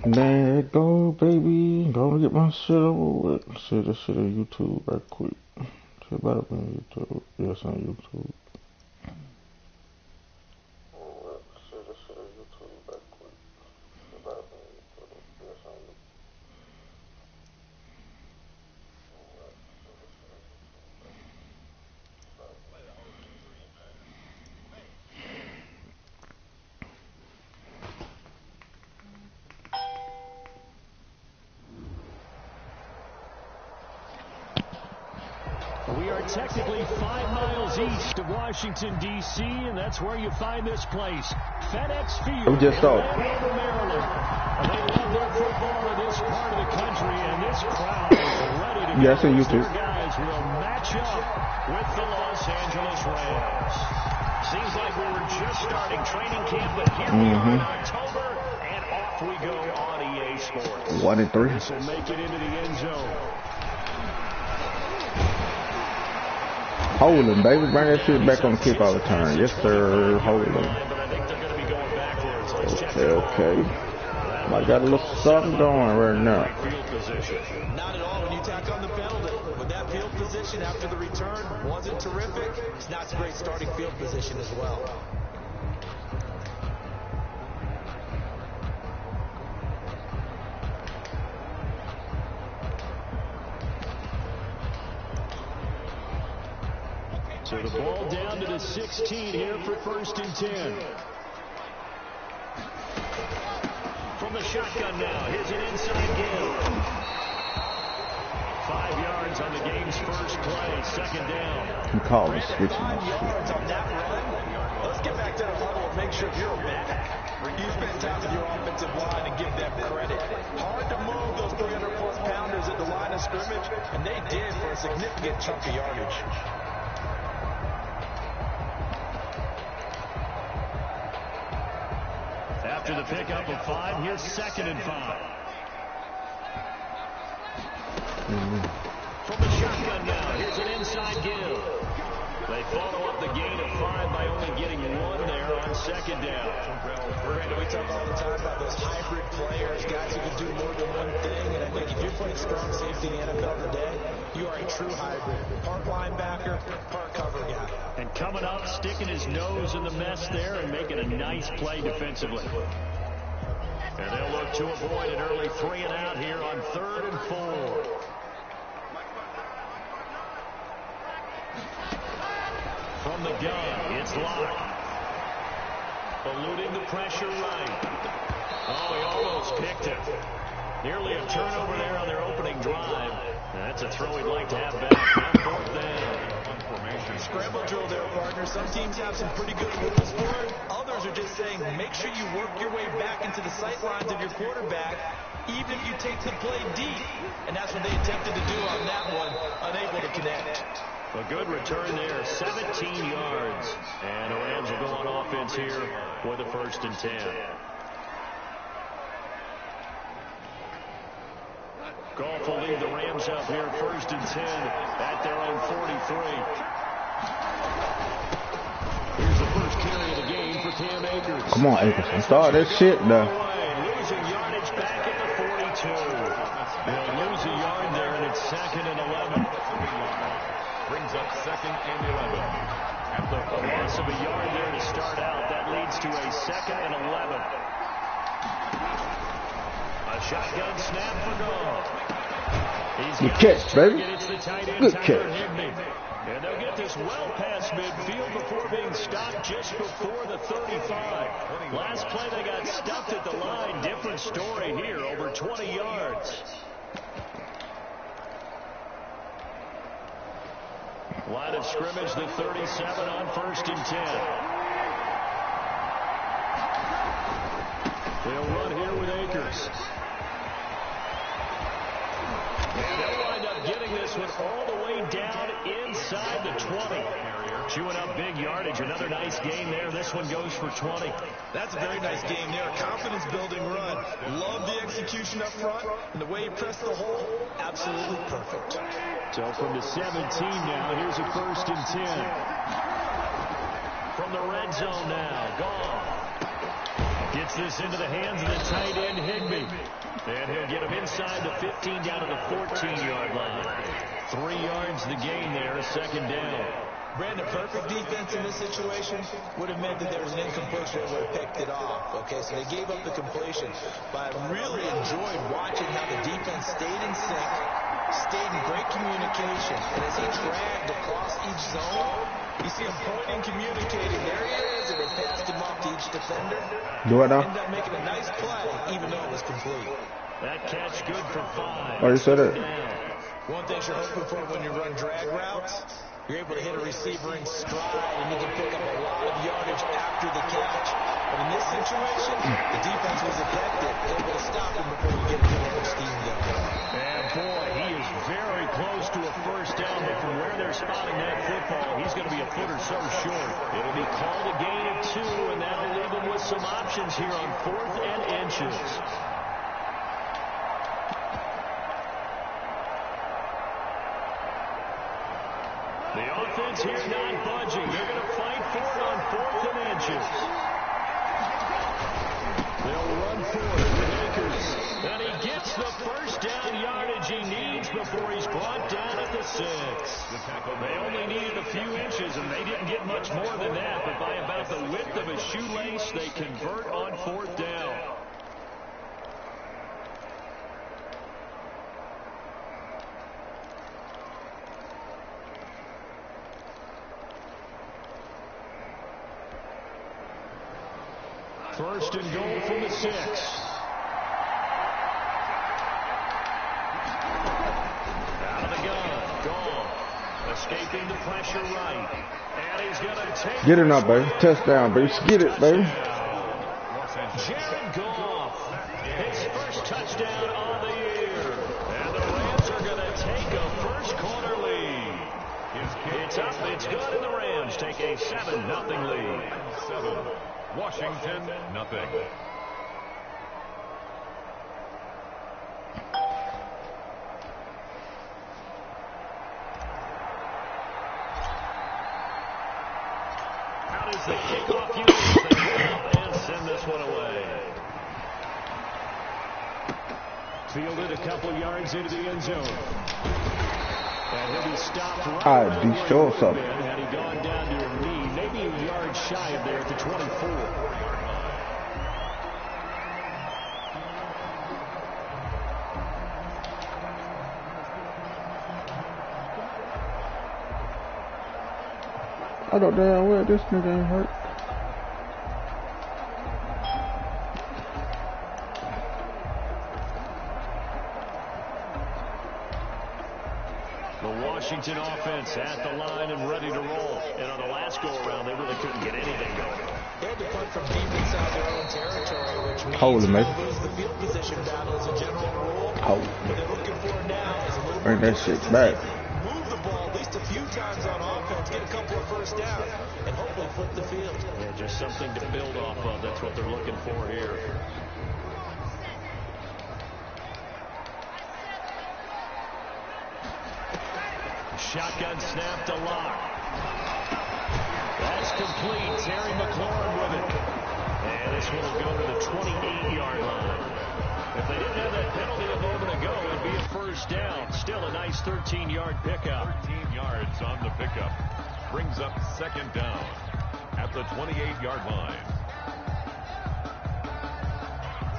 There it go, baby. Gonna get my shit over with. See this shit on YouTube right quick. Shit better be on YouTube. Yes, on YouTube. We are technically 5 miles east of Washington, D.C., and that's where you find this place, FedEx Field. We just saw it. Maryland. They love their football in this part of the country, and this crowd is ready to go. Yes, on YouTube. Their guys will match up with the Los Angeles Rams. Seems like we were just starting training camp, but here we are in October, and off we go on EA Sports. 1 and 3. This will make it into the end zone. Hold him, baby. Bring that shit back on the kickoff return. Yes, sir. Hold him. Okay. I got a little something going right now. Not at all when you tack on the penalty. With that field position after the return wasn't terrific. It's not a great starting field position as well. So the ball down to the 16 here for 1st and 10. From the shotgun now, here's an inside gill. 5 yards on the game's first play, 2nd down. He called me switching. 5 yards on that run. Let's get back to the huddle and make sure you're back. You spend time with your offensive line and give them credit. Hard to move those 300-plus pounders at the line of scrimmage, and they did for a significant chunk of yardage. After the pickup of 5, here's 2nd and 5. From the shotgun now, here's an inside gill. They follow up the gain of 5 by only getting 1 there on 2nd down. Brandon, we talk all the time about those hybrid players, guys who can do more than one thing, and I think if you're playing strong safety in the NFL today, you are a true hybrid. Part linebacker, part cover guy. And coming up, sticking his nose in the mess there and making a nice play defensively. And they'll look to avoid an early 3 and out here on 3rd and 4. From the gun, it's Locke. Eluding the pressure right. Oh, he almost picked it. Nearly a turnover there on their opening drive. That's a throw he'd like to have back. Now 4th down. Scramble drill there, partner. Some teams have some pretty good rules for it. Others are just saying, make sure you work your way back into the sight lines of your quarterback, even if you take the play deep. And that's what they attempted to do on that one, unable to connect. A good return there, 17 yards. And the Rams will go on offense here with a 1st and 10. Goff will lead the Rams up here, 1st and 10 at their own 43. Here's the first carry of the game for Cam Akers. Come on, Akers. Start that shit now. Losing yardage back at the 42. They'll lose a yard there, and it's 2nd and 11. Brings up 2nd and 11. At the loss of a yard there to start out. That leads to a 2nd and 11. A shotgun snap for Goff. Good catch, baby. Good catch. And they'll get this well past midfield before being stopped just before the 35. Last play they got stuffed at the line. Different story here, over 20 yards. Line of scrimmage, the 37 on 1st and 10. They'll run here with Akers. And they'll wind up getting this one all the way down inside the 20. Chewing up big yardage. Another nice gain there. This one goes for 20. That's a very nice game there. Confidence-building run. Love the execution up front. And the way he pressed the hole, absolutely perfect. So from the 17 now, here's a 1st and 10. From the red zone now, Goff gets this into the hands of the tight end, Higbee. And he'll get him inside the 15 down to the 14-yard line. 3 yards the gain there, second down. Brandon, perfect defense in this situation would have meant that there was an incompletion that would have picked it off. Okay, so they gave up the completion. But I really enjoyed watching how the defense stayed in sync, stayed in great communication. And as he dragged across each zone, you see him pointing, communicating. There he is, and they passed him off to each defender. Do it now. Ended up making a nice play, even though it was complete. That catch good for 5. Oh, you said it. One thing you're hoping for when you run drag routes, you're able to hit a receiver in stride, and you can pick up a lot of yardage after the catch. But in this situation, the defense was effective, able to stop him before you get into the scheme going. And boy, he is very close to a first down, but from where they're spotting that football, he's going to be a foot or so short. It'll be called a gain of 2, and that'll leave him with some options here on 4th and inches. The offense here not budging. They're going to fight for it on 4th and inches. They'll run for it with Akers. And he gets the first down yardage he needs before he's brought down at the 6. They only needed a few inches, and they didn't get much more than that. But by about the width of a shoelace, they convert on 4th down. First and goal from the 6. Out of the gun. Gone. Escaping the pressure right. And he's going to take Get it now, baby. Touchdown, baby. Get it, baby. Jared Goff. His first touchdown on the year. And the Rams are going to take a first-quarter lead. It's up. It's good, and the Rams take a 7-0 lead. 7. Washington, nothing. How does the kickoff unit and send this one away? Fielded a couple yards into the end zone. And he'll be stopped right I'd be sure so. had he gone down to a knee, maybe a yard shy of there at the 24. I don't damn well this nigga ain't hurt. The Washington offense at the line and ready to roll. And on the last go-around, they really couldn't get anything going. They had to punt from deep inside their own territory, which means Hold it, mate. lose the field position battle as a general rule. Oh. What they're looking for now is a little Bring more that shit back. move the ball at least a few times on offense, get a couple of first downs, and hopefully flip the field. Yeah, just something to build off of. That's what they're looking for here. Shotgun snap to Locke. That's complete. Terry McLaurin with it. And this one will go to the 28-yard line. If they didn't have that penalty a moment ago, it'd be a first down. Still a nice 13-yard pickup. 13 yards on the pickup. Brings up second down at the 28-yard line.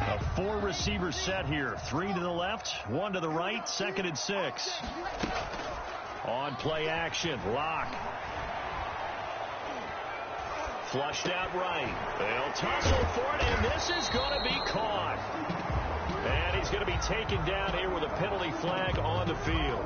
A 4-receiver set here. 3 to the left, 1 to the right, 2nd and 6. On play action, Locke. Flushed out right. They'll tussle for it, and this is going to be caught. And he's going to be taken down here with a penalty flag on the field.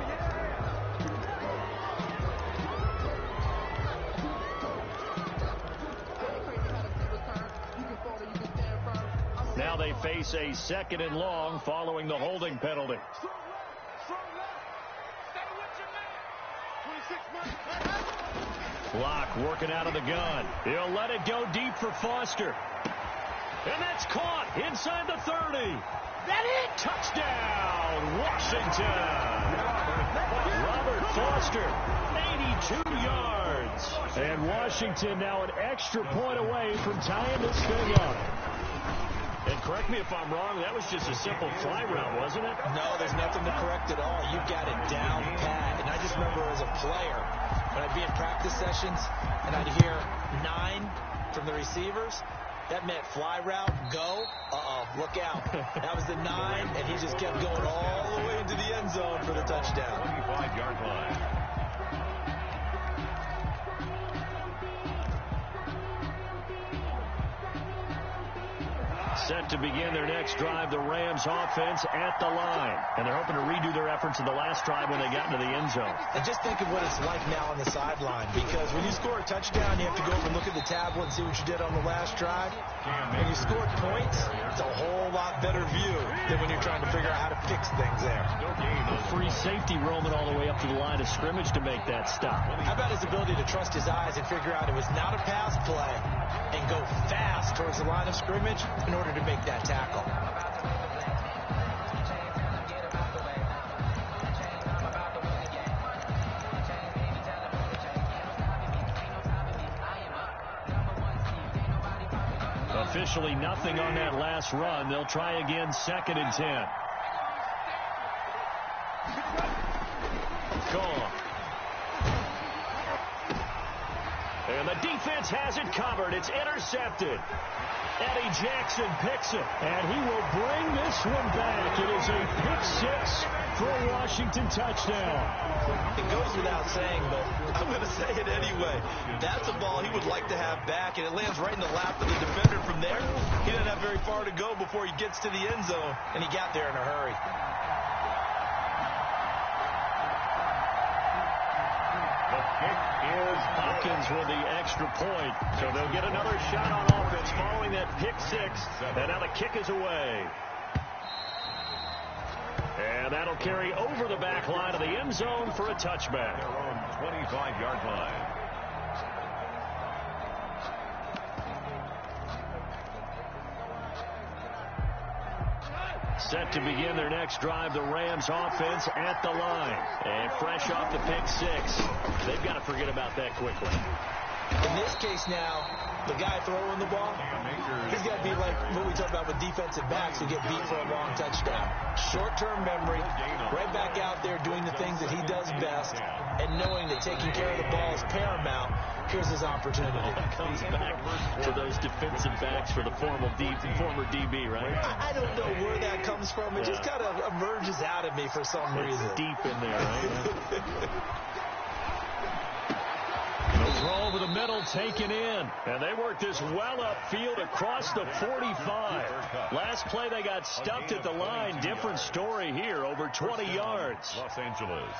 Now they face a 2nd and long following the holding penalty. Locke working out of the gun. He'll let it go deep for Foster. And that's caught inside the 30. That it! Touchdown, Washington. Robert Foster, 82 yards. And Washington now an extra point away from tying this thing up. And correct me if I'm wrong, that was just a simple fly route, wasn't it? No, there's nothing to correct at all. You got it down pat. And I just remember as a player, when I'd be in practice sessions and I'd hear 9 from the receivers, that meant fly route, go, look out. That was the 9, and he just kept going all the way into the end zone for the touchdown. 25-yard line. Set to begin their next drive, the Rams offense at the line. And they're hoping to redo their efforts in the last drive when they got into the end zone. And just think of what it's like now on the sideline, because when you score a touchdown, you have to go over and look at the tablet and see what you did on the last drive. When you score points, it's a whole lot better view than when you're trying to figure out how to fix things there. Free safety roaming all the way up to the line of scrimmage to make that stop. How about his ability to trust his eyes and figure out it was not a pass play and go fast towards the line of scrimmage in order to make that tackle. Officially nothing on that last run. They'll try again, 2nd and 10. Gone. And the defense has it covered. It's intercepted. Eddie Jackson picks it, and he will bring this one back. It is a pick 6 for a Washington touchdown. It goes without saying, but I'm going to say it anyway. That's a ball he would like to have back, and it lands right in the lap of the defender from there. He doesn't have very far to go before he gets to the end zone, and he got there in a hurry. Is Hopkins with the extra point. So they'll get another shot on offense following that pick 6. And now the kick is away. And that'll carry over the back line of the end zone for a touchback. Their own 25-yard line. Set to begin their next drive, the Rams offense at the line. And fresh off the pick 6. They've got to forget about that quickly. In this case now, the guy throwing the ball, he's got to be like what we talk about with defensive backs who get beat for a long touchdown. Short-term memory, right back out there doing the things that he does best, and knowing that taking care of the ball is paramount. Here's his opportunity. Comes back to those defensive backs for the former DB, right? I don't know where that comes from. It just kind of emerges out of me for some reason. Deep in there, right? They'll throw over the middle, taken in. And they work this well upfield across the 45. Last play they got stuffed at the line. Different story here, over 20 yards. Los Angeles.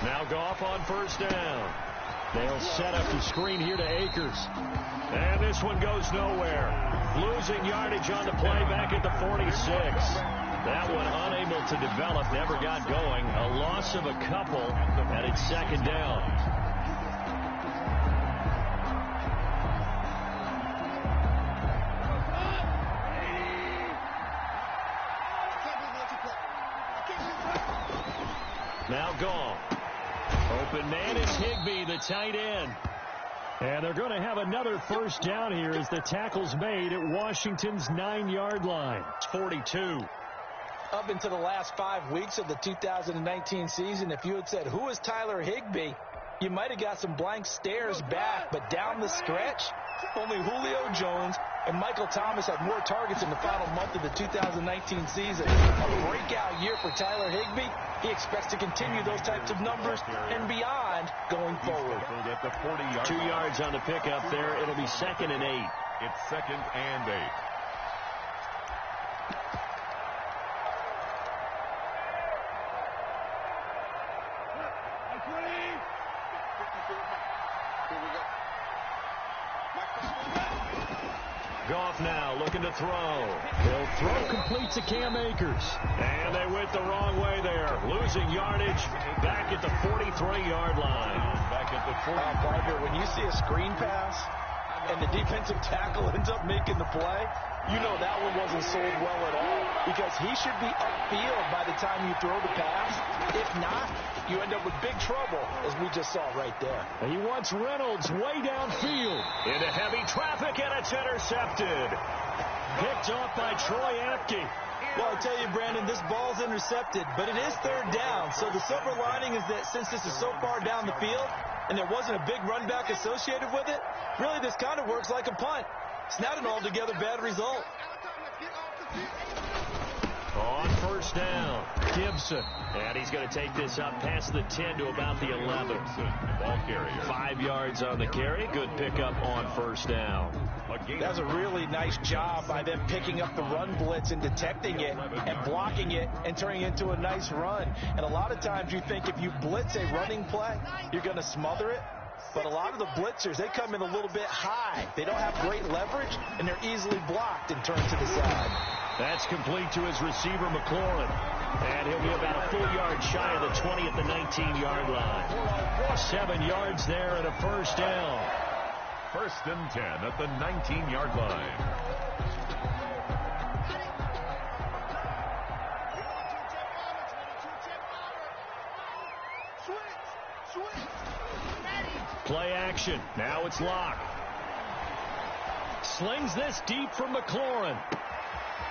Now Goff on first down. They'll set up the screen here to Akers. And this one goes nowhere. Losing yardage on the play back at the 46. That one unable to develop, never got going. A loss of a couple, and it's 2nd down. Now Goff. Open man is Higbee, the tight end. And they're going to have another first down here as the tackle's made at Washington's 9-yard line. It's 42. Up into the last 5 weeks of the 2019 season, if you had said, who is Tyler Higbee, you might have got some blank stares back. But down the stretch, only Julio Jones and Michael Thomas had more targets in the final month of the 2019 season. A breakout year for Tyler Higbee. He expects to continue those types of numbers and beyond going forward. 2 yards on the pickup there. It'll be 2nd and 8. It's 2nd and 8. Goff now looking to throw. He'll throw complete to Cam Akers. And they went the wrong way there. Losing yardage back at the 43-yard line. Back at the 40. Partner, when you see a screen pass and the defensive tackle ends up making the play, you know that one wasn't sold well at all, because he should be upfield by the time you throw the pass. If not, you end up with big trouble, as we just saw right there. He wants Reynolds way downfield. Into heavy traffic, and it's intercepted. Picked off by Troy Apke. Well, I tell you, Brandon, this ball's intercepted, but it is third down. So the silver lining is that since this is so far down the field and there wasn't a big run back associated with it, really this kind of works like a punt. It's not an altogether bad result. On first down, Gibson. And he's going to take this up past the 10 to about the 11. Ball carrier. 5 yards on the carry. Good pickup on first down. That's a really nice job by them picking up the run blitz and detecting it and blocking it and turning it into a nice run. And a lot of times you think if you blitz a running play, you're going to smother it. But a lot of the blitzers, they come in a little bit high. They don't have great leverage, and they're easily blocked and turned to the side. That's complete to his receiver, McLaurin. And he'll be about a full yard shy of the 20 at the 19-yard line. 7 yards there and a first down. First and 10 at the 19-yard line. Play action. Now it's Locke. Slings this deep for McLaurin.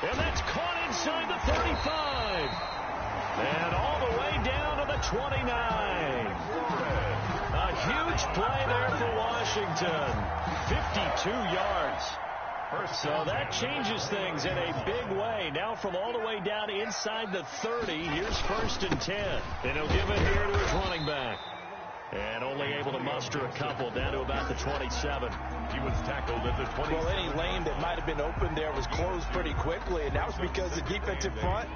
And that's caught inside the 35. And all the way down to the 29. A huge play there for Washington. 52 yards. So that changes things in a big way. Now from all the way down inside the 30, here's first and 10. And he'll give it here to his running back. And only able to muster a couple down to about the 27. He was tackled at the 27. Well, any lane that might have been open there was closed pretty quickly, and that was because the defensive front,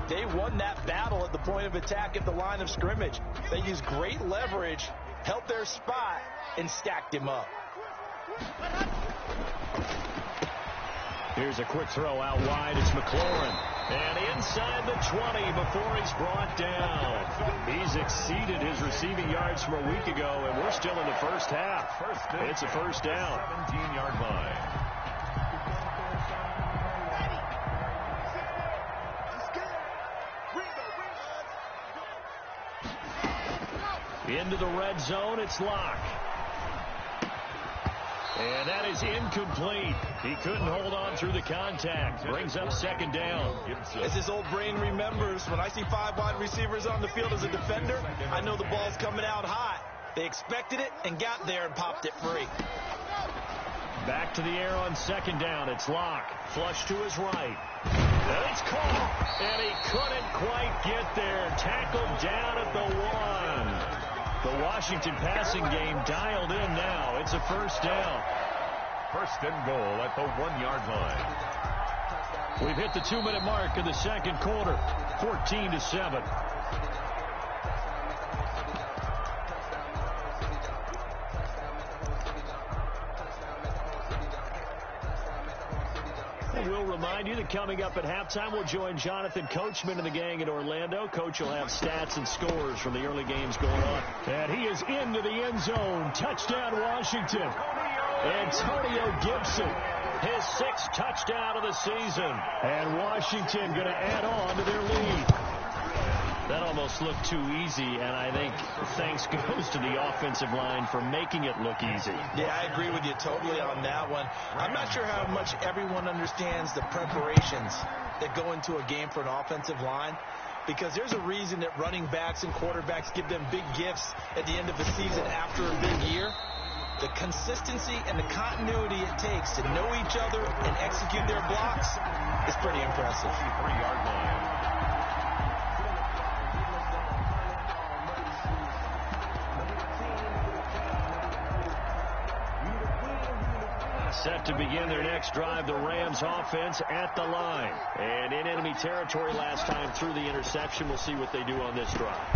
they won that battle at the point of attack at the line of scrimmage. They used great leverage, held their spot, and stacked him up. Here's a quick throw out wide. It's McLaurin. And inside the 20 before he's brought down. He's exceeded his receiving yards from a week ago, and we're still in the first half. It's a first down. 17-yard line. Into the red zone, it's Locke. And that is incomplete. He couldn't hold on through the contact. Brings up second down. As his old brain remembers, when I see 5 wide receivers on the field as a defender, I know the ball's coming out hot. They expected it and got there and popped it free. Back to the air on second down. It's Locke. Flush to his right. And it's caught. And he couldn't quite get there. Tackled down at the 1. The Washington passing game dialed in now. It's a first down. First and goal at the 1-yard line. We've hit the 2-minute mark of the second quarter. 14-7. We'll remind you that coming up at halftime, we'll join Jonathan Coachman and the gang in Orlando. Coach will have stats and scores from the early games going on. And he is into the end zone. Touchdown, Washington. Antonio Gibson, his 6th touchdown of the season. And Washington going to add on to their lead. That almost looked too easy, and I think thanks goes to the offensive line for making it look easy. Yeah, I agree with you totally on that one. I'm not sure how much everyone understands the preparations that go into a game for an offensive line, because there's a reason that running backs and quarterbacks give them big gifts at the end of the season after a big year. The consistency and the continuity it takes to know each other and execute their blocks is pretty impressive. 3-yard line. Set to begin their next drive, the Rams offense at the line. And in enemy territory last time through the interception. We'll see what they do on this drive.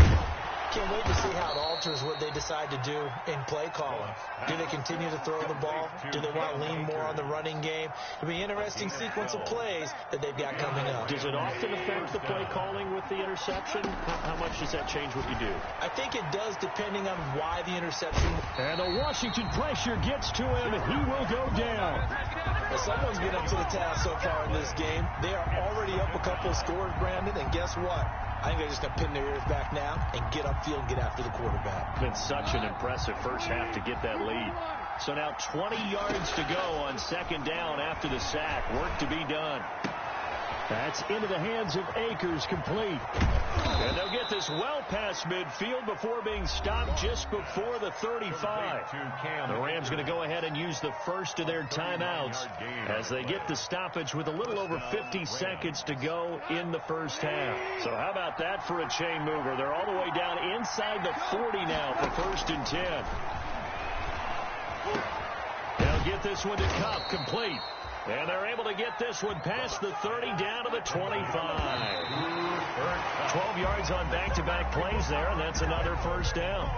Can't wait to see how it alters what they decide to do in play calling. Do they continue to throw the ball? Do they want to lean more on the running game? It'll be an interesting sequence of plays that they've got coming up. Does it often affect the play calling with the interception? How much does that change what you do? I think it does, depending on why the interception. And the Washington pressure gets to him. He will go down. Well, someone's been up to the task so far in this game. They are already up a couple of scores, Brandon, and guess what? I think they're just going to pin their ears back now and get upfield and get after the quarterback. Been such an impressive first half to get that lead. So now 20 yards to go on second down after the sack. Work to be done. That's into the hands of Akers, complete. And they'll get this well past midfield before being stopped just before the 35. The Rams going to go ahead and use the first of their timeouts as they get the stoppage with a little over 50 seconds to go in the first half. So how about that for a chain mover? They're all the way down inside the 40 now for 1st and 10. They'll get this one to Kupp, complete. And they're able to get this one past the 30 down to the 25. 12 yards on back-to-back plays there, and that's another first down.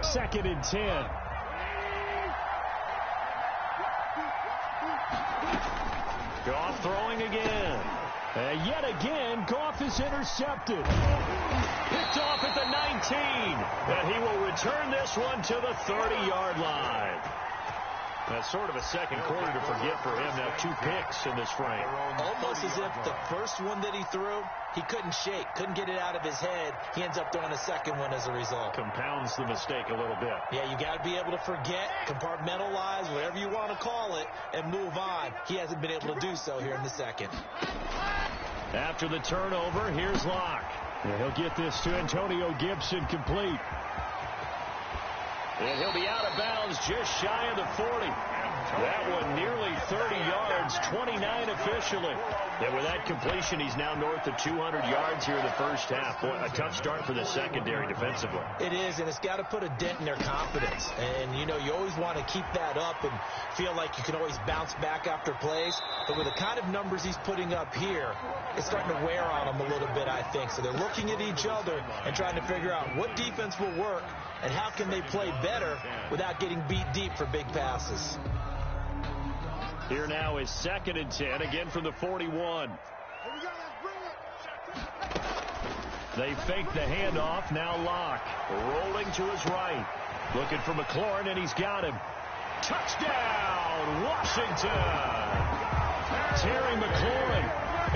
Second and 10. Goff throwing again. And yet again, Goff is intercepted. Picked off at the 19. And he will return this one to the 30-yard line. That's sort of a second quarter to forget for him. Now 2 picks in this frame. Almost as if the first one that he threw, he couldn't shake, couldn't get it out of his head. He ends up throwing a second one as a result. Compounds the mistake a little bit. Yeah, you got to be able to forget, compartmentalize, whatever you want to call it, and move on. He hasn't been able to do so here in the second. After the turnover, here's Locke. And he'll get this to Antonio Gibson, complete. And he'll be out of bounds just shy of the 40. That one nearly 30 yards, 29 officially. And with that completion, he's now north of 200 yards here in the first half. Boy, a tough start for the secondary defensively. It is, and it's got to put a dent in their confidence. And, you know, you always want to keep that up and feel like you can always bounce back after plays. But with the kind of numbers he's putting up here, it's starting to wear on them a little bit, I think. So they're looking at each other and trying to figure out what defense will work and how can they play better without getting beat deep for big passes. Here now is 2nd and 10, again from the 41. They fake the handoff, now Locke. Rolling to his right. Looking for McLaurin, and he's got him. Touchdown, Washington! Terry McLaurin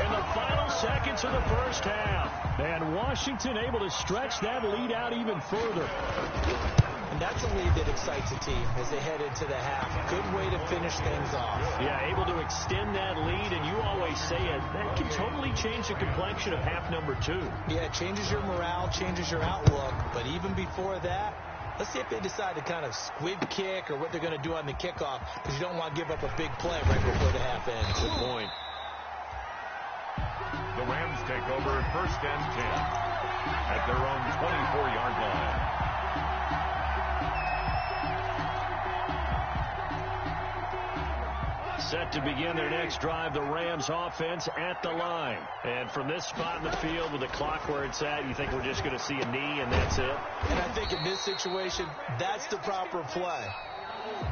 in the final seconds of the first half. And Washington able to stretch that lead out even further. And that's a lead that excites a team as they head into the half. Good way to finish things off. Yeah, able to extend that lead, and you always say it, that can totally change the complexion of half number 2. Yeah, it changes your morale, changes your outlook. But even before that, let's see if they decide to kind of squib kick or what they're going to do on the kickoff, because you don't want to give up a big play right before the half ends. Good point. The Rams take over 1st and 10 at their own 24-yard line. Set to begin their next drive, the Rams offense at the line. And from this spot in the field with the clock where it's at, you think we're just going to see a knee and that's it? And I think in this situation, that's the proper play.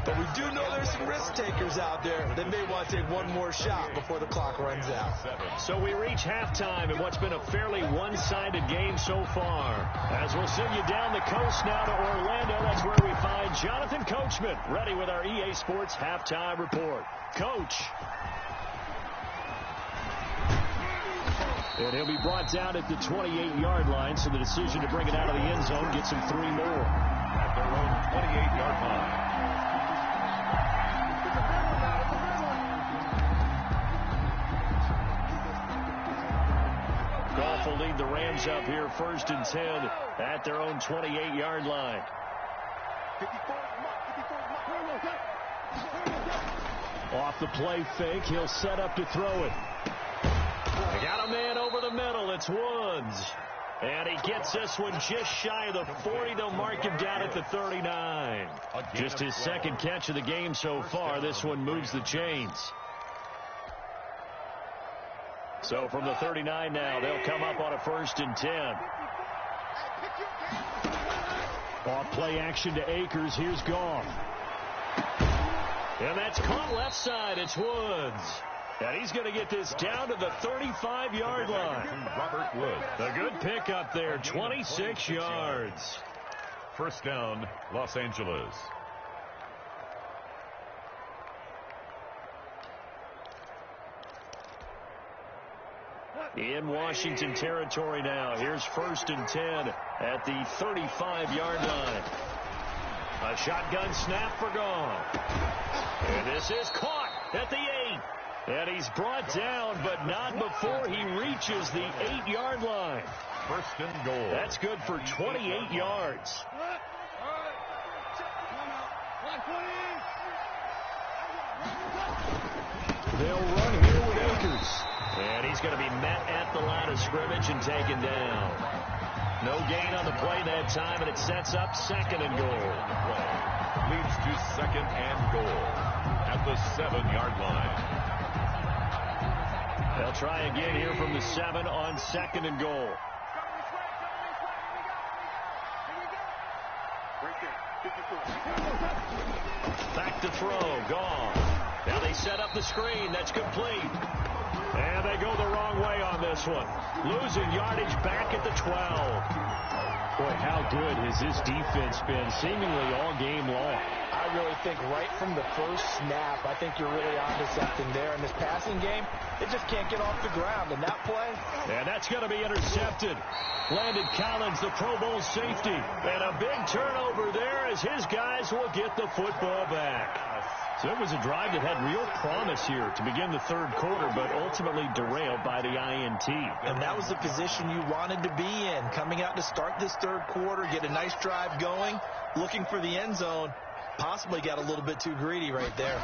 But we do know there's some risk takers out there that may want to take one more shot before the clock runs out. So we reach halftime in what's been a fairly one-sided game so far. As we'll send you down the coast now to Orlando, that's where we find Jonathan Coachman, ready with our EA Sports Halftime Report. Coach. And he'll be brought down at the 28-yard line, so the decision to bring it out of the end zone gets him 3 more. At their own 28-yard line. Goff will lead the Rams up here 1st and 10 at their own 28-yard line. Off the play fake, he'll set up to throw it. They got a man over the middle. It's Woods. And he gets this one just shy of the 40. They'll mark him down at the 39. Just his second catch of the game so far. This one moves the chains. So from the 39 now, they'll come up on a 1st and 10. Off play action to Akers. Here's Goff. And that's caught left side. It's Woods. And he's going to get this down to the 35-yard line. Robert Woods. A good pickup there, 26 yards. First down, Los Angeles. In Washington territory now. Here's 1st and 10 at the 35-yard line. A shotgun snap for Goff. And this is caught at the 8. And he's brought down, but not before he reaches the 8-yard line. 1st and goal. That's good for 28 yards. They'll run here with Akers. And he's going to be met at the line of scrimmage and taken down. No gain on the play that time, and it sets up 2nd and goal. Leads to 2nd and goal at the 7-yard line. They'll try again here from the 7 on 2nd and goal. Back to throw. Gone. Now they set up the screen. That's complete. And they go the wrong way on this one. Losing yardage back at the 12. Boy, how good has this defense been seemingly all game long. I really think right from the first snap, I think you're really onto something there. In this passing game, it just can't get off the ground. And that play? And that's going to be intercepted. Landon Collins, the Pro Bowl safety. And a big turnover there as his guys will get the football back. So it was a drive that had real promise here to begin the 3rd quarter, but ultimately derailed by the INT. And that was the position you wanted to be in. Coming out to start this 3rd quarter, get a nice drive going, looking for the end zone. Possibly got a little bit too greedy right there.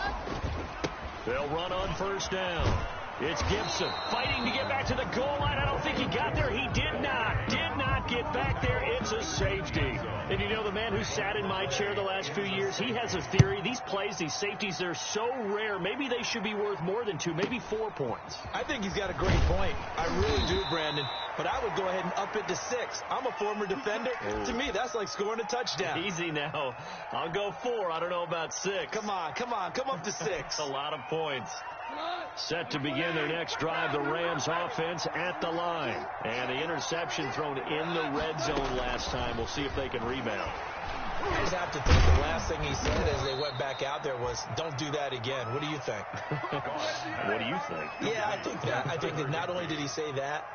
They'll run on 1st down. It's Gibson fighting to get back to the goal line. I don't think he got there. He did not get back there. It's a safety. And you know, the man who sat in my chair the last few years, he has a theory. These plays, these safeties, they're so rare. Maybe they should be worth more than 2, maybe 4 points. I think he's got a great point. I really do, Brandon. But I would go ahead and up it to 6. I'm a former defender. Oh. To me, that's like scoring a touchdown. Easy now. I'll go 4. I don't know about 6. Come on. Come up to 6. A lot of points. Set to begin their next drive, the Rams offense at the line. And the interception thrown in the red zone last time. We'll see if they can rebound. I just have to think the last thing he said as they went back out there was, don't do that again. What do you think? What do you think? Yeah, I think that not only did he say that,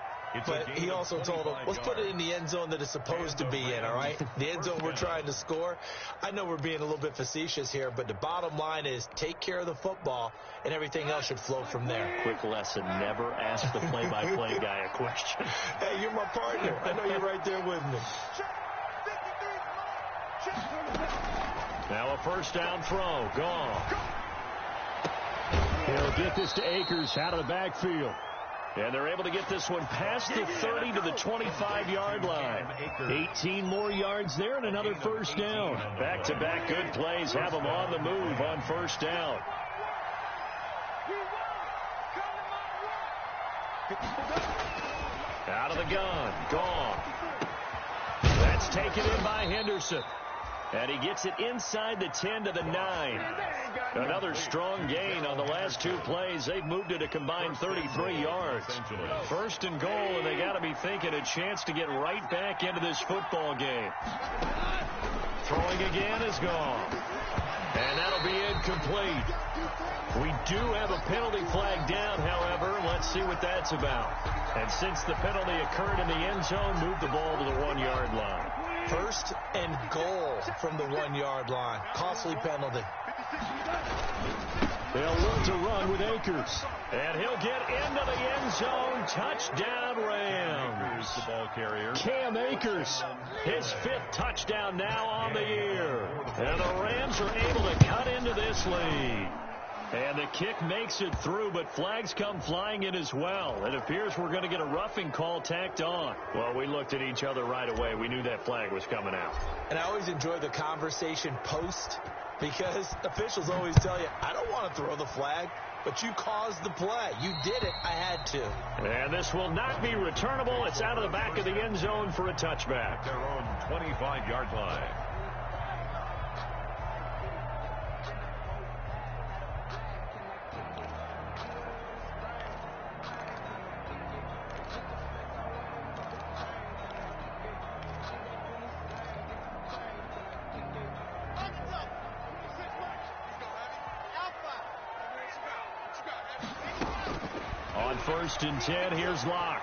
but he also told them, let's put it in the end zone that it's supposed to be in, all right? The end zone we're trying to score. I know we're being a little bit facetious here, but the bottom line is take care of the football, and everything else should flow from there. Quick lesson, never ask the play-by-play guy a question. Hey, you're my partner. I know you're right there with me. Now a 1st down throw. Gone. He'll get this to Akers out of the backfield. And they're able to get this one past the 30 to the 25-yard line. 18 more yards there and another 1st down. Back-to-back good plays have them on the move on 1st down. Out of the gun. Gone. That's taken in by Henderson. And he gets it inside the 10 to the 9. Another strong gain on the last 2 plays. They've moved it a combined 33 yards. 1st and goal, and they got to be thinking a chance to get right back into this football game. Throwing again is gone. And that'll be incomplete. We do have a penalty flag down, however. Let's see what that's about. And since the penalty occurred in the end zone, move the ball to the 1-yard line. 1st and goal from the 1-yard line. Costly penalty. They'll look to run with Akers. And he'll get into the end zone. Touchdown, Rams. The ball carrier. Cam Akers, his 5th touchdown now on the year. And the Rams are able to cut into this lead. And the kick makes it through, but flags come flying in as well. It appears we're going to get a roughing call tacked on. Well, we looked at each other right away. We knew that flag was coming out. And I always enjoy the conversation post, because officials always tell you, I don't want to throw the flag, but you caused the play. You did it. I had to. And this will not be returnable. It's out of the back of the end zone for a touchback. Their own 25-yard line. On 1st and 10, here's Locke.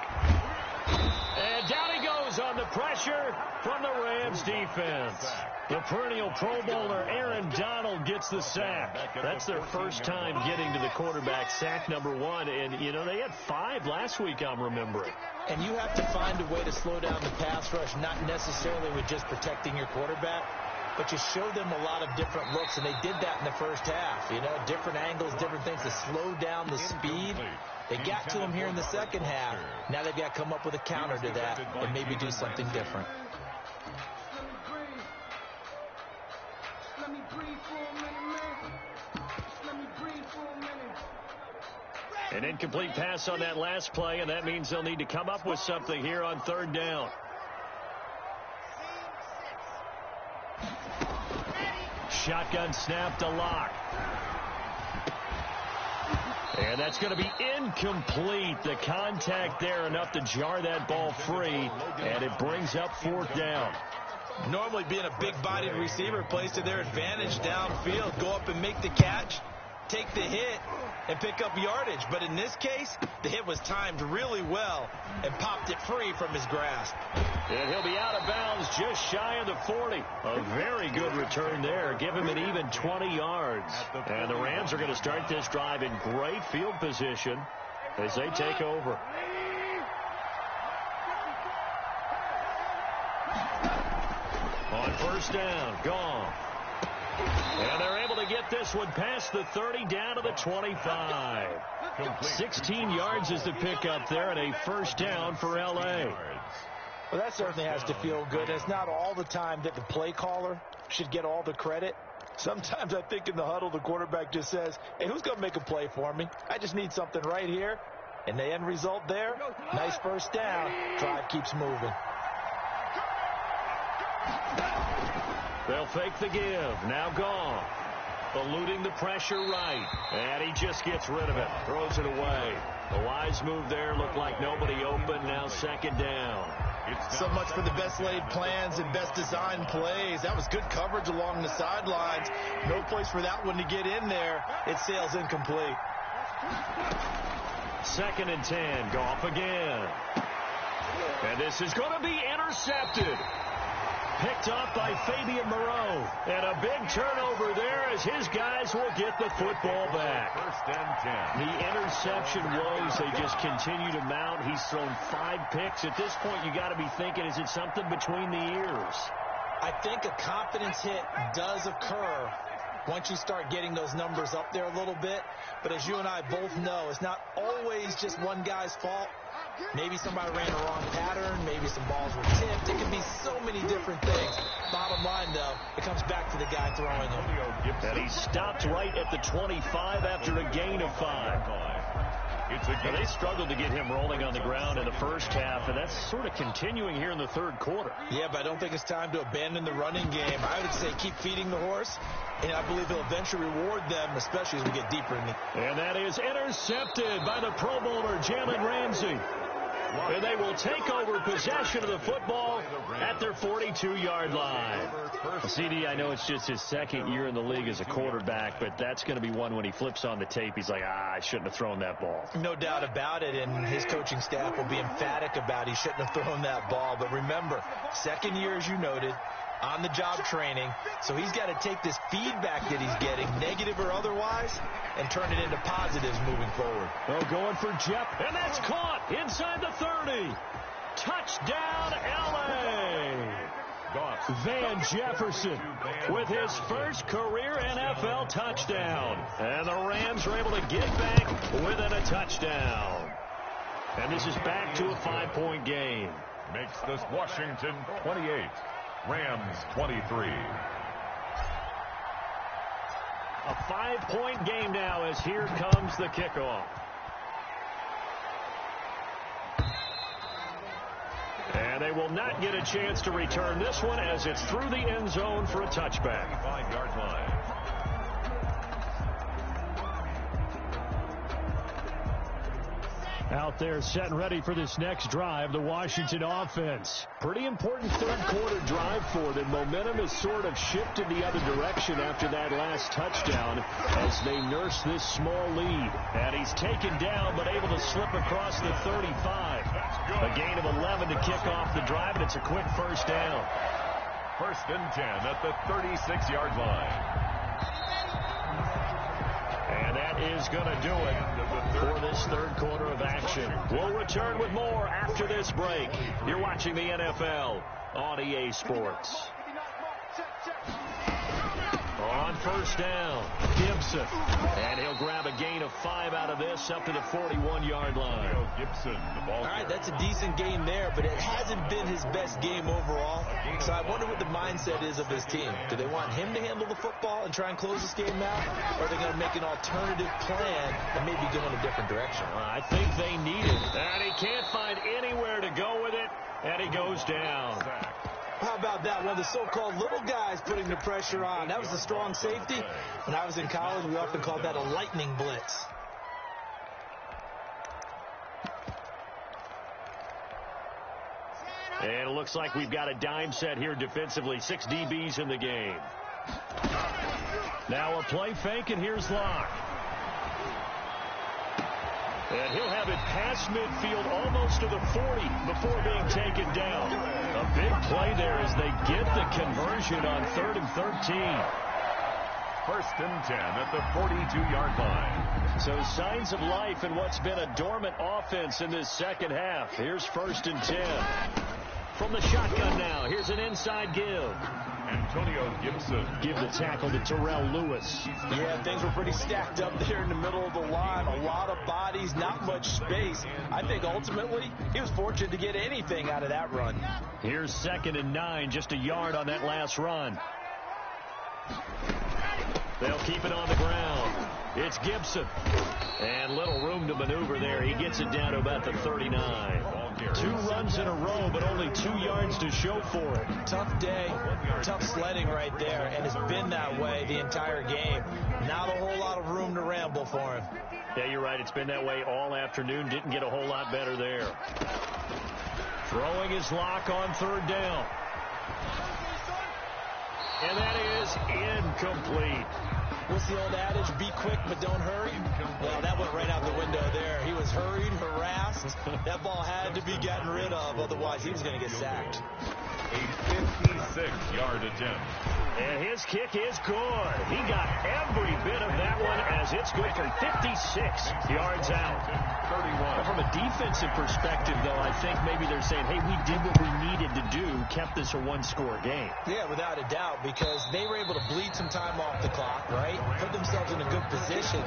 And down he goes on the pressure from the Rams defense. The perennial Pro Bowler Aaron Donald gets the sack. That's their first time getting to the quarterback, sack number 1. And, you know, they had 5 last week, I'm remembering. And you have to find a way to slow down the pass rush, not necessarily with just protecting your quarterback, but you show them a lot of different looks, and they did that in the first half. You know, different angles, different things to slow down the speed. They got to him here in the second half. Now they've got to come up with a counter to that and maybe do something different. An incomplete pass on that last play, and that means they'll need to come up with something here on 3rd down. Shotgun snap to Locke. And that's going to be incomplete. The contact there enough to jar that ball free, and it brings up 4th down. Normally being a big-bodied receiver plays to their advantage downfield. Go up and make the catch, take the hit, and pick up yardage. But in this case, the hit was timed really well and popped it free from his grasp. And he'll be out of bounds just shy of the 40. A very good return there. Give him an even 20 yards. And the Rams are going to start this drive in great field position as they take over. On 1st down, gone. And they're able to get this one past the 30 down to the 25. 16 yards is the pickup there, and a 1st down for L.A. Well, that certainly has to feel good. It's not all the time that the play caller should get all the credit. Sometimes I think in the huddle, the quarterback just says, hey, who's going to make a play for me? I just need something right here. And the end result there, nice 1st down. Drive keeps moving. They'll fake the give. Now gone. Eluding the pressure right. And he just gets rid of it. Throws it away. The wise move there. Looked like nobody open. Now 2nd down. So much for the best laid plans and best designed plays. That was good coverage along the sidelines. No place for that one to get in there. It sails incomplete. 2nd and 10. Goff again. And this is going to be intercepted. Picked off by Fabian Moreau. And a big turnover there as his guys will get the football back. 1st and 10. The interception woes, they just continue to mount. He's thrown 5 picks. At this point, you got to be thinking, is it something between the ears? I think a confidence hit does occur once you start getting those numbers up there a little bit. But as you and I both know, it's not always just one guy's fault. Maybe somebody ran the wrong pattern. Maybe some balls were tipped. It can be so many different things. Bottom line, though, it comes back to the guy throwing them. And he stopped right at the 25 after a gain of 5. Well, they struggled to get him rolling on the ground in the first half, and that's sort of continuing here in the 3rd quarter. Yeah, but I don't think it's time to abandon the running game. I would say keep feeding the horse, and I believe he'll eventually reward them, especially as we get deeper in the... And that is intercepted by the Pro Bowler, Jalen Ramsey. And they will take over possession of the football at their 42-yard line. CD, I know it's just his 2nd year in the league as a quarterback, but that's going to be one when he flips on the tape. He's like, I shouldn't have thrown that ball. No doubt about it, and his coaching staff will be emphatic about he shouldn't have thrown that ball. But remember, 2nd year, as you noted, on-the-job training. So he's got to take this feedback that he's getting, negative or otherwise, and turn it into positives moving forward. Oh, going for Jeff, and that's caught inside the 30. Touchdown, L.A. Van Jefferson with his first career NFL touchdown. And the Rams are able to get back within a touchdown. And this is back to a 5-point game. Makes this Washington 28, Rams 23. A 5-point game now as here comes the kickoff. And they will not get a chance to return this one as it's through the end zone for a touchback. 5-yard line. Out there set and ready for this next drive, the Washington offense. Pretty important third quarter drive for them. Momentum has sort of shifted the other direction after that last touchdown as they nurse this small lead. And he's taken down but able to slip across the 35. A gain of 11 to kick off the drive, and it's a quick first down. 1st and 10 at the 36-yard line. And that is going to do it for this third quarter of action. We'll return with more after this break. You're watching the NFL on EA Sports. On first down, Gibson. And he'll grab a gain of 5 out of this up to the 41-yard line. Gibson, the ball. All right, that's a decent game there, but it hasn't been his best game overall. So I wonder what the mindset is of his team. Do they want him to handle the football and try and close this game out? Or are they going to make an alternative plan and maybe go in a different direction? I think they need it. And he can't find anywhere to go with it. And he goes down. How about that? One of the so-called little guys putting the pressure on. That was a strong safety. When I was in college, we often called that a lightning blitz. And it looks like we've got a dime set here defensively. 6 DBs in the game. Now a play fake, and here's Locke. And he'll have it past midfield almost to the 40 before being taken down. A big play there as they get the conversion on 3rd and 13. 1st and 10 at the 42-yard line. So signs of life in what's been a dormant offense in this second half. Here's 1st and 10. From the shotgun now, here's an inside give. Antonio Gibson. Give the tackle to Terrell Lewis. Yeah, things were pretty stacked up there in the middle of the line. A lot of bodies, not much space. I think ultimately he was fortunate to get anything out of that run. Here's 2nd and 9, just a yard on that last run. They'll keep it on the ground. It's Gibson. And little room to maneuver there. He gets it down to about the 39. 2 runs in a row, but only 2 yards to show for it. Tough day, tough sledding right there, and it's been that way the entire game. Not a whole lot of room to ramble for him. Yeah, you're right. It's been that way all afternoon. Didn't get a whole lot better there. Throwing his Lock on 3rd down. And that is incomplete. What's the old adage? Be quick, but don't hurry. Well, that went right out the window there. He was hurried, harassed. That ball had to be gotten rid of, otherwise he was going to get sacked. A 56-yard attempt. And his kick is good. He got every bit of that one as it's good from 56 yards out. 31. From a defensive perspective, though, I think maybe they're saying, hey, we did what we needed to do, kept this a 1-score game. Yeah, without a doubt, because they were able to bleed some time off the clock, right? Put themselves in a good position,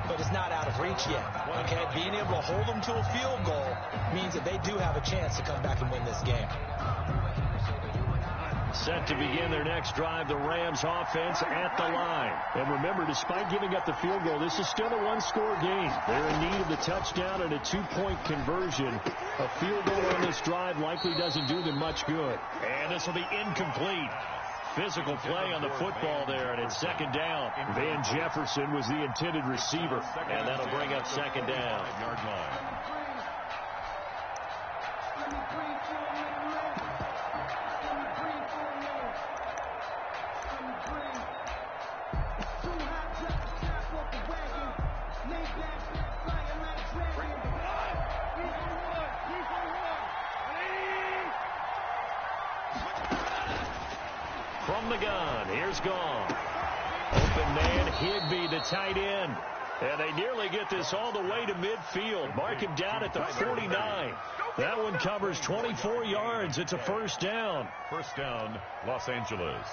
but it's not out of reach yet. Okay, being able to hold them to a field goal means that they do have a chance to come back and win this game. Set to begin their next drive, the Rams offense at the line. And remember, despite giving up the field goal, this is still a 1-score game. They're in need of the touchdown and a 2-point conversion. A field goal on this drive likely doesn't do them much good. And this will be incomplete. Physical play on the football there, and it's 2nd down. Van Jefferson was the intended receiver, and that'll bring up 2nd down. Yard line. From the gun, here's Gong. Open man, Higbee, the tight end. And they nearly get this all the way to midfield. Mark him down at the 49. That one covers 24 yards. It's a first down. First down, Los Angeles.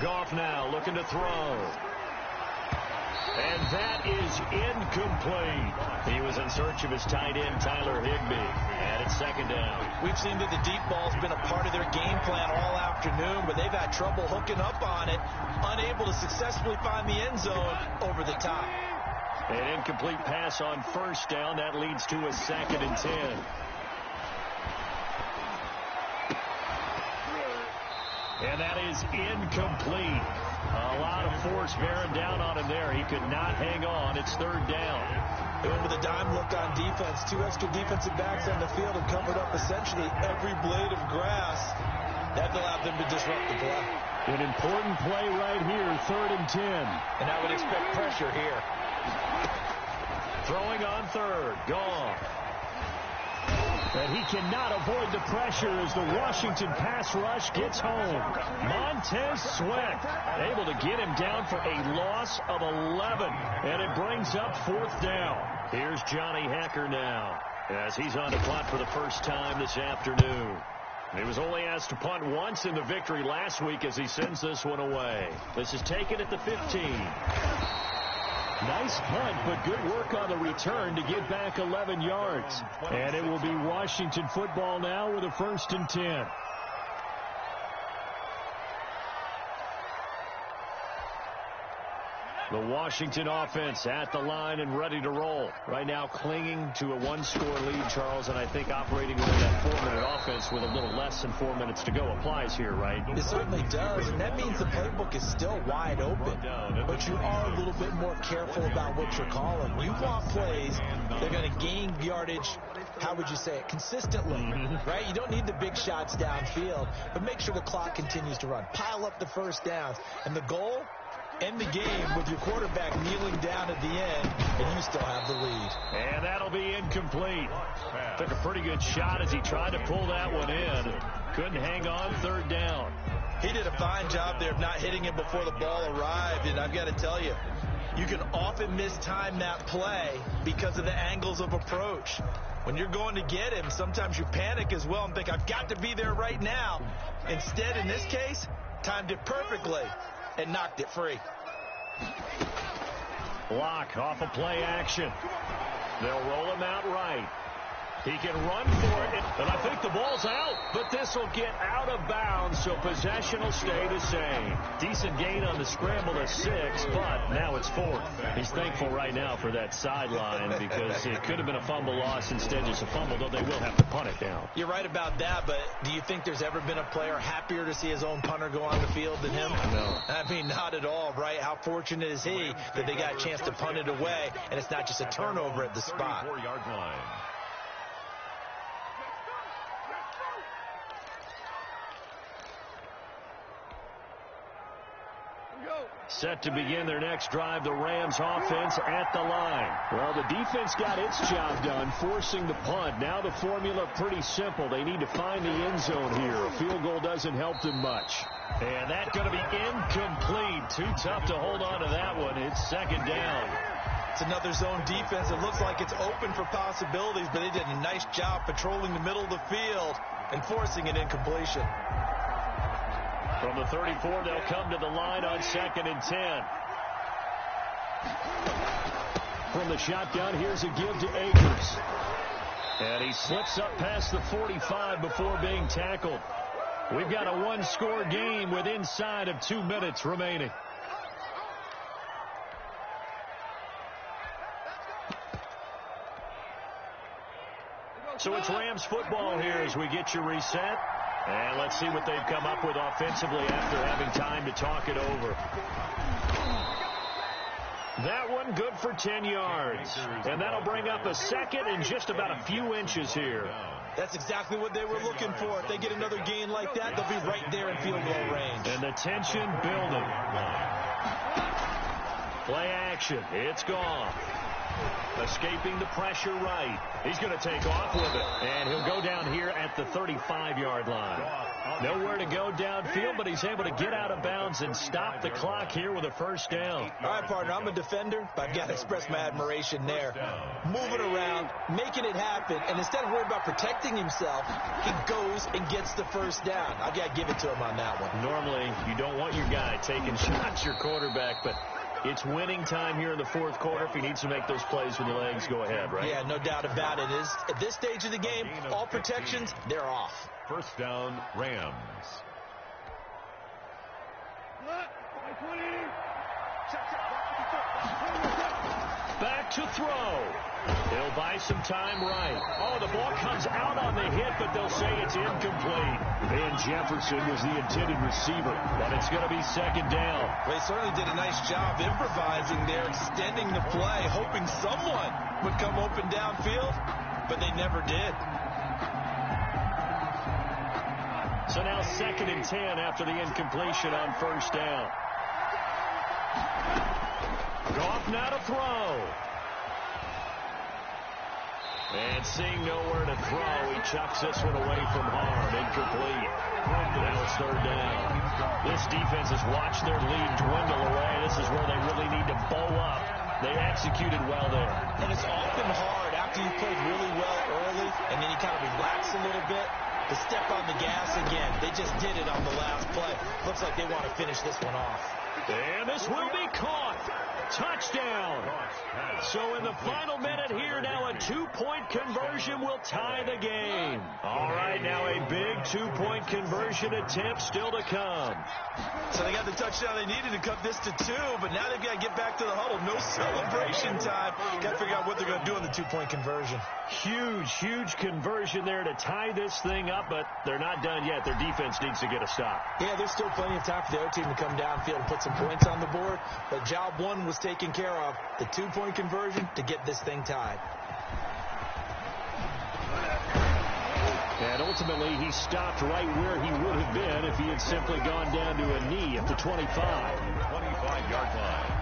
Goff now looking to throw. And that is incomplete. He was in search of his tight end, Tyler Higbee. And it's second down. We've seen that the deep ball's been a part of their game plan all afternoon, but they've had trouble hooking up on it, unable to successfully find the end zone over the top. An incomplete pass on first down. That leads to a 2nd and 10. And that is incomplete. A lot of force bearing down on him there. He could not hang on. It's third down. Going with a dime look on defense. 2 extra defensive backs on the field and covered up essentially every blade of grass. That allowed them to disrupt the play. An important play right here, 3rd and 10. And I would expect pressure here. Throwing on 3rd. Gone. And he cannot avoid the pressure as the Washington pass rush gets home. Montez Sweat able to get him down for a loss of 11. And it brings up 4th down. Here's Johnny Hekker now as he's on to punt for the first time this afternoon. He was only asked to punt once in the victory last week as he sends this one away. This is taken at the 15. Nice punt, but good work on the return to get back 11 yards. And it will be Washington football now with a 1st and 10. The Washington offense at the line and ready to roll. Right now clinging to a 1-score lead, Charles, and I think operating within that 4-minute offense with a little less than 4 minutes to go applies here, right? It certainly does, and that means the playbook is still wide open. But you are a little bit more careful about what you're calling. You want plays that are going to gain yardage, how would you say it, consistently, right? You don't need the big shots downfield, but make sure the clock continues to run. Pile up the first downs, and the goal, end the game with your quarterback kneeling down at the end, and you still have the lead. And that'll be incomplete. Took a pretty good shot as he tried to pull that one in. Couldn't hang on, 3rd down. He did a fine job there of not hitting him before the ball arrived, and I've got to tell you, you can often mistime that play because of the angles of approach. When you're going to get him, sometimes you panic as well and think, I've got to be there right now. Instead, in this case, timed it perfectly and knocked it free. Block off of play action. They'll roll him out right. He can run for it, and I think the ball's out, but this will get out of bounds, so possession will stay the same. Decent gain on the scramble of 6, but now it's 4th. He's thankful right now for that sideline because it could have been a fumble loss, instead just a fumble, though they will have to punt it down. You're right about that, but do you think there's ever been a player happier to see his own punter go on the field than him? No. I mean, not at all, right? How fortunate is he that they got a chance to punt it away, and it's not just a turnover at the spot. 34-yard line. Set to begin their next drive, the Rams offense at the line. Well, the defense got its job done, forcing the punt. Now the formula pretty simple. They need to find the end zone here. A field goal doesn't help them much. And that's going to be incomplete. Too tough to hold on to that one. It's 2nd down. It's another zone defense. It looks like it's open for possibilities, but they did a nice job patrolling the middle of the field and forcing an incompletion. From the 34, they'll come to the line on 2nd and 10. From the shotgun, here's a give to Akers. And he slips up past the 45 before being tackled. We've got a 1-score game with inside of 2 minutes remaining. So it's Rams football here as we get you reset. And let's see what they've come up with offensively after having time to talk it over. That one good for 10 yards. And that'll bring up a 2nd and just about a few inches here. That's exactly what they were looking for. If they get another gain like that, they'll be right there in field goal range. And the tension building. Play action. It's gone. Escaping the pressure right. He's going to take off with it. And he'll go down here at the 35-yard line. Nowhere to go downfield, but he's able to get out of bounds and stop the clock here with a first down. All right, partner, I'm a defender, but I've got to express my admiration there. Moving around, making it happen, and instead of worrying about protecting himself, he goes and gets the first down. I've got to give it to him on that one. Normally, you don't want your guy taking shots, your quarterback, but it's winning time here in the fourth quarter. If he needs to make those plays with the legs, go ahead, right? Yeah, no doubt about it. At this stage of the game, all protections, they're off. First down, Rams. Back to throw. He'll buy some time right. Oh, the ball comes out on the hit, but they'll say it's incomplete. Van Jefferson was the intended receiver, but it's going to be second down. They certainly did a nice job improvising there, extending the play, hoping someone would come open downfield, but they never did. So now 2nd and 10 after the incompletion on first down. Goff now to throw. And seeing nowhere to throw, he chucks this one away from harm. Incomplete. Now it's third down. This defense has watched their lead dwindle away. This is where they really need to bow up. They executed well there. And it's often hard after you played really well early and then you kind of relax a little bit to step on the gas again. They just did it on the last play. Looks like they want to finish this one off. And this will be caught. Touchdown. So in the final minute here, now a 2-point conversion will tie the game. All right, now a big 2-point conversion attempt still to come. So they got the touchdown they needed to cut this to 2, but now they've got to get back to the huddle. No celebration time. Got to figure out what they're going to do on the 2-point conversion. Huge conversion there to tie this thing up, but they're not done yet. Their defense needs to get a stop. Yeah, there's still plenty of time for the other team to come downfield and put some points on the board, but job one was taken care of. The 2-point conversion to get this thing tied. And ultimately, he stopped right where he would have been if he had simply gone down to a knee at the 25. 25-yard line.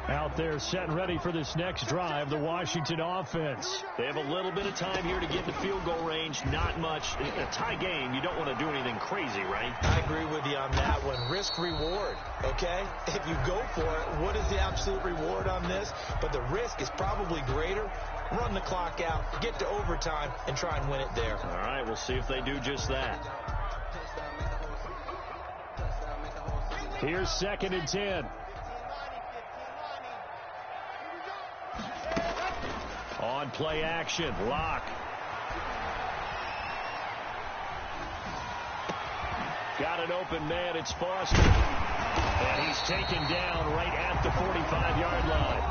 Out there set and ready for this next drive, the Washington offense. They have a little bit of time here to get in the field goal range. Not much. In a tie game, you don't want to do anything crazy, right? I agree with you on that one. Risk-reward, okay? If you go for it, what is the absolute reward on this? But the risk is probably greater. Run the clock out, get to overtime, and try and win it there. All right, we'll see if they do just that. Here's 2nd and 10. On play action, Locke. Got an open man, it's Foster. And he's taken down right at the 45-yard line.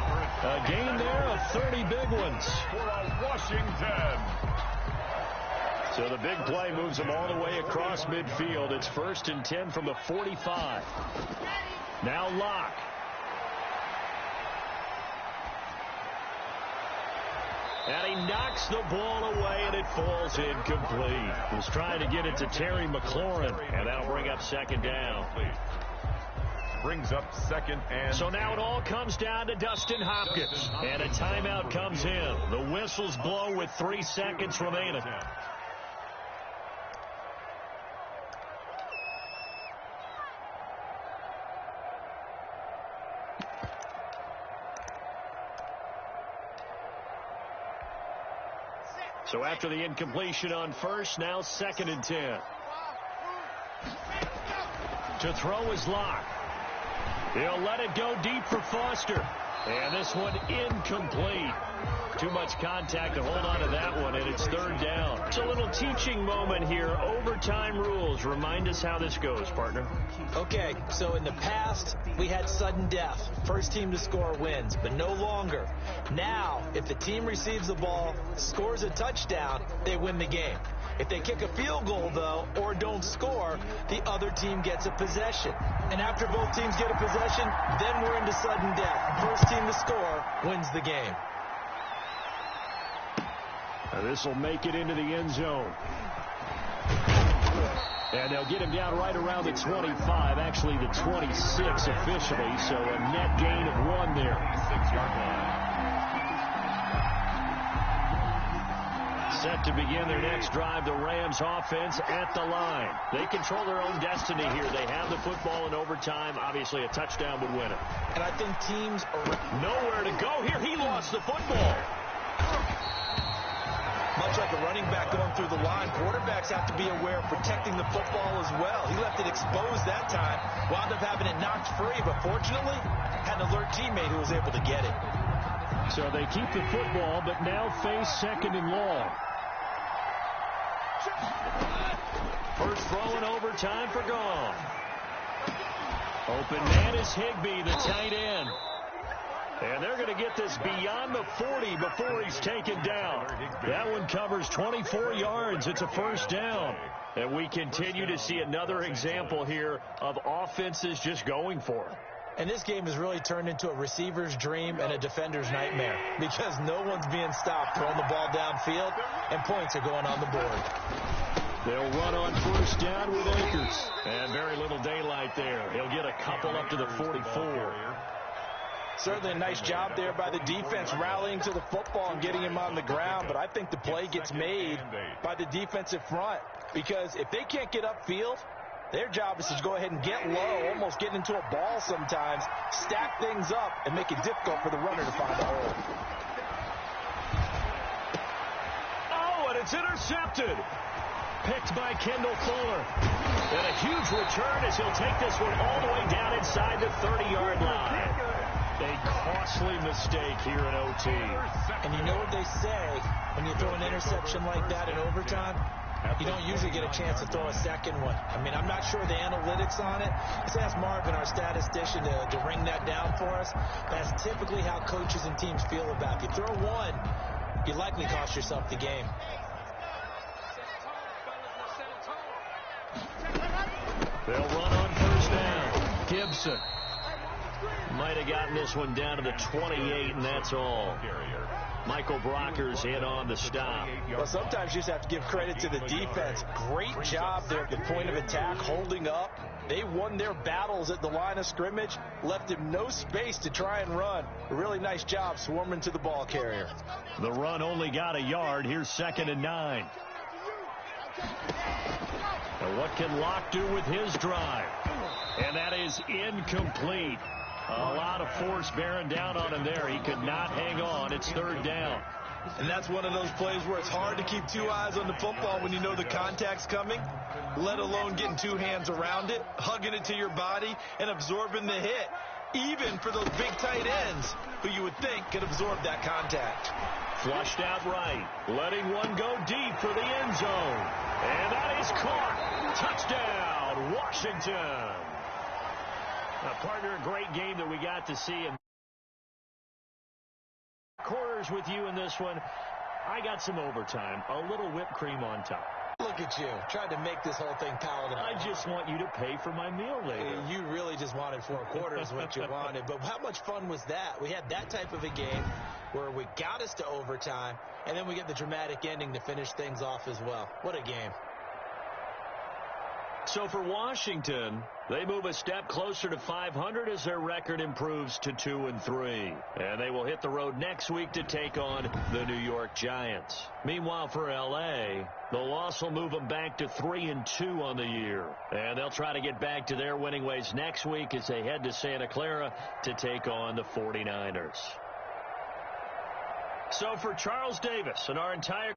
A gain there of 30 big ones. For Washington. So the big play moves them all the way across midfield. It's 1st and 10 from the 45. Now Locke. And he knocks the ball away, and it falls incomplete. He was trying to get it to Terry McLaurin, and that'll bring up 2nd down. Brings up 2nd and... So now it all comes down to Dustin Hopkins, and a timeout comes in. The whistles blow with 3 seconds remaining. So after the incompletion on first, now 2nd and 10. To throw is Locke. He'll let it go deep for Foster. And this one incomplete. Too much contact to hold on to that one, and it's 3rd down. It's a little teaching moment here. Overtime rules. Remind us how this goes, partner. Okay, so in the past, we had sudden death. First team to score wins, but no longer. Now, if the team receives the ball, scores a touchdown, they win the game. If they kick a field goal, though, or don't score, the other team gets a possession. And after both teams get a possession, then we're into sudden death. First team to score wins the game. This will make it into the end zone. And they'll get him down right around the 25, actually the 26 officially, so a net gain of 1 there. 6-yard line. Set to begin their next drive, the Rams offense at the line. They control their own destiny here. They have the football in overtime. Obviously, a touchdown would win it. And I think teams are nowhere to go here. He lost the football. Much like a running back going through the line, quarterbacks have to be aware of protecting the football as well. He left it exposed that time, wound up having it knocked free, but fortunately, had an alert teammate who was able to get it. So they keep the football, but now face 2nd and long. First throw in overtime for Goff. Open man is Higbee, the tight end. And they're going to get this beyond the 40 before he's taken down. That one covers 24 yards. It's a first down. And we continue to see another example here of offenses just going for it. And this game has really turned into a receiver's dream and a defender's nightmare because no one's being stopped throwing the ball downfield, and points are going on the board. They'll run on first down with Akers. And very little daylight there. He'll get a couple up to the 44. Certainly a nice job there by the defense rallying to the football and getting him on the ground, but I think the play gets made by the defensive front because if they can't get upfield, their job is to go ahead and get low, almost get into a ball sometimes, stack things up, and make it difficult for the runner to find a hole. Oh, and it's intercepted. Picked by Kendall Fuller. And a huge return as he'll take this one all the way down inside the 30-yard line. A costly mistake here in OT. And you know what they say, when you throw an interception like that in overtime, you don't usually get a chance to throw a second one. I mean, I'm not sure the analytics on it. Let's ask Marvin, our statistician, to ring that down for us. That's typically how coaches and teams feel about it. If you throw one, you likely cost yourself the game. They'll run on first down. Gibson might have gotten this one down to the 28, and that's all. Michael Brockers in on the stop. Well, sometimes you just have to give credit to the defense. Great job there at the point of attack, holding up. They won their battles at the line of scrimmage, left him no space to try and run. A really nice job swarming to the ball carrier. The run only got a yard. Here's 2nd and 9. And what can Locke do with his drive? And that is incomplete. A lot of force bearing down on him there. He could not hang on. It's 3rd down. And that's one of those plays where it's hard to keep 2 eyes on the football when you know the contact's coming, let alone getting 2 hands around it, hugging it to your body, and absorbing the hit, even for those big tight ends who you would think could absorb that contact. Flushed out right, letting one go deep for the end zone. And that is caught. Touchdown, Washington. Partner, a great game that we got to see. And quarters with you in this one. I got some overtime, a little whipped cream on top. Look at you, trying to make this whole thing palatable. I just want you to pay for my meal later. You really just wanted 4 quarters what you wanted. But how much fun was that? We had that type of a game where we got us to overtime, and then we get the dramatic ending to finish things off as well. What a game. So for Washington, they move a step closer to 500 as their record improves to 2-3. And they will hit the road next week to take on the New York Giants. Meanwhile, for L.A., the loss will move them back to 3-2 on the year. And they'll try to get back to their winning ways next week as they head to Santa Clara to take on the 49ers. So for Charles Davis and our entire